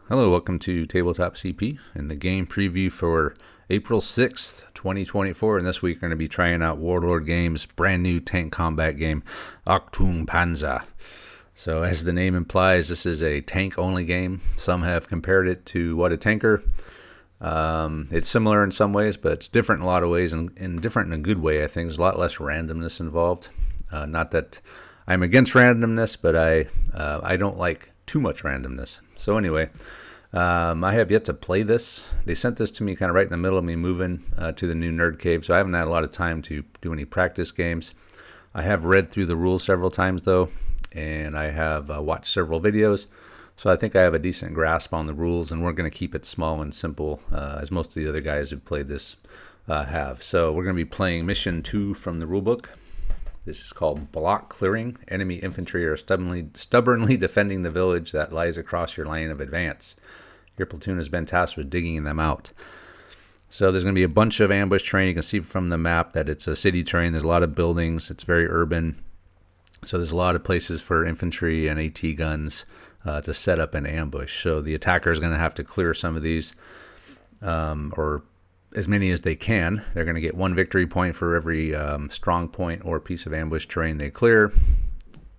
Hello, welcome to Tabletop CP and the game preview for April 6th, 2024. And this week we're going to be trying out Warlord Games' brand new tank combat game, Achtung Panzer. So as the name implies, this is a tank-only game. Some have compared it to What a Tanker. It's similar in some ways, but it's different in a lot of ways, and different in a good way, I think. There's a lot less randomness involved. Not that I'm against randomness, but I don't like too much randomness. So anyway, I have yet to play this. They sent this to me kind of right in the middle of me moving to the new Nerd Cave, so I haven't had a lot of time to do any practice games. I have read through the rules several times, though, and I have watched several videos, so I think I have a decent grasp on the rules, and we're going to keep it small and simple, as most of the other guys who played this have. So we're going to be playing Mission 2 from the rulebook. This is called Block Clearing. Enemy infantry are stubbornly defending the village that lies across your line of advance. Your platoon has been tasked with digging them out. So there's going to be a bunch of ambush terrain. You can see from the map that it's a city terrain. There's a lot of buildings. It's very urban. So there's a lot of places for infantry and AT guns to set up an ambush. So the attacker is going to have to clear some of these, or as many as they can. They're going to get 1 victory point for every strong point or piece of ambush terrain they clear,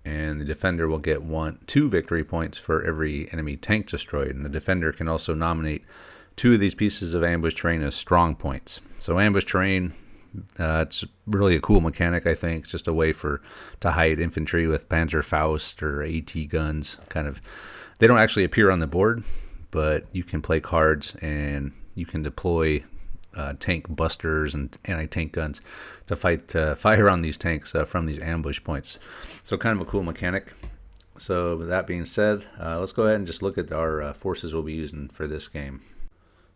and the defender will get 2 victory points for every enemy tank destroyed. And the defender can also nominate 2 of these pieces of ambush terrain as strong points. So ambush terrain, it's really a cool mechanic, I think. It's just a way to hide infantry with Panzerfaust or AT guns. They don't actually appear on the board, but you can play cards and you can deploy tank busters and anti-tank guns to fire on these tanks from these ambush points. So kind of a cool mechanic. So with that being said, let's go ahead and just look at our forces we'll be using for this game.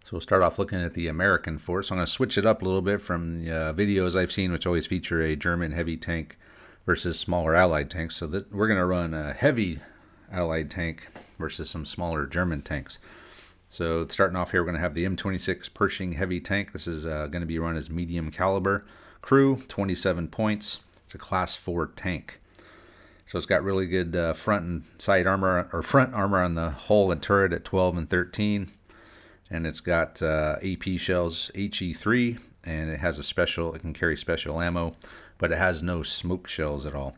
So we'll start off looking at the American force. I'm going to switch it up a little bit from the videos I've seen, which always feature a German heavy tank versus smaller Allied tanks. So we're going to run a heavy Allied tank versus some smaller German tanks. So starting off here, we're going to have the M26 Pershing heavy tank. This is going to be run as medium caliber. Crew, 27 points. It's a class 4 tank. So it's got really good front and side armor, or front armor on the hull and turret at 12 and 13. And it's got AP shells, HE3, and it has it can carry special ammo, but it has no smoke shells at all.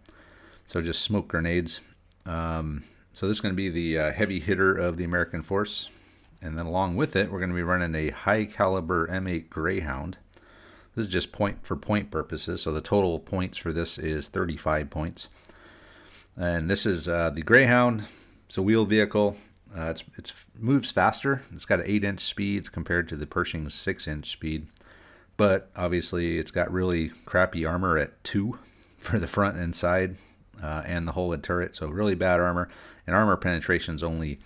So just smoke grenades. So this is going to be the heavy hitter of the American force. And then along with it, we're going to be running a high caliber M8 Greyhound. This is just point purposes. So the total points for this is 35 points. And this is the Greyhound. It's a wheeled vehicle. It moves faster. It's got an 8-inch speed compared to the Pershing's 6-inch speed. But obviously it's got really crappy armor at 2 for the front and side and the hull and turret. So really bad armor. And armor penetration is only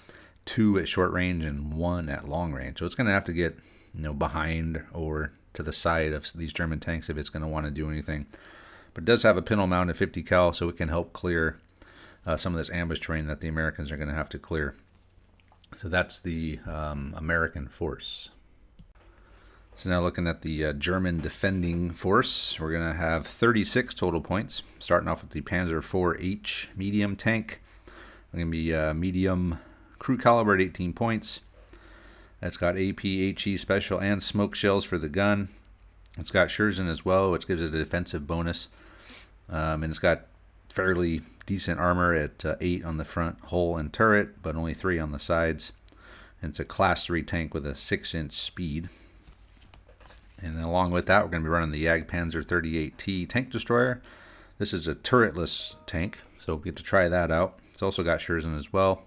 2 at short range and 1 at long range. So it's going to have to get behind or to the side of these German tanks if it's going to want to do anything. But it does have a pintle mounted 50 cal, so it can help clear some of this ambush terrain that the Americans are going to have to clear. So that's the American force. So now looking at the German defending force, we're going to have 36 total points, starting off with the Panzer IV-H medium tank. We're going to be medium crew caliber at 18 points. It's got AP, HE special, and smoke shells for the gun. It's got Scherzen as well, which gives it a defensive bonus. And it's got fairly decent armor at 8 on the front hull and turret, but only 3 on the sides. And it's a class 3 tank with a 6-inch speed. And then along with that, we're going to be running the Jagdpanzer 38T tank destroyer. This is a turretless tank, so we'll get to try that out. It's also got Scherzen as well.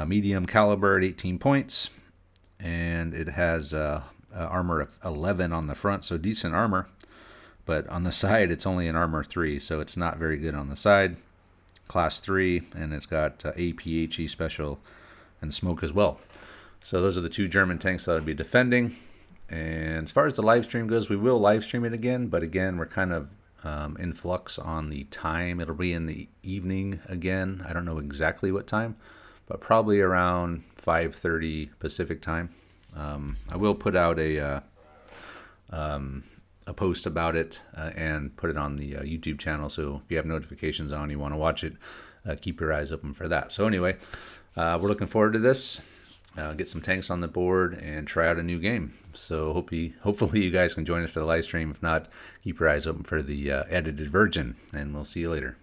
Medium caliber at 18 points, and it has armor of 11 on the front, so decent armor, but on the side it's only an armor 3, so it's not very good on the side. Class 3, and it's got APHE special and smoke as well. So those are the 2 German tanks that I'll be defending. And as far as the live stream goes, we will live stream it again, but again, we're kind of in flux on the time. It'll be in the evening again. I don't know exactly what time, but probably around 5:30 Pacific time. I will put out a post about it and put it on the YouTube channel. So if you have notifications on, you want to watch it, keep your eyes open for that. So anyway, we're looking forward to this. get some tanks on the board, and try out a new game. So hopefully you guys can join us for the live stream. If not, keep your eyes open for the edited version, and we'll see you later.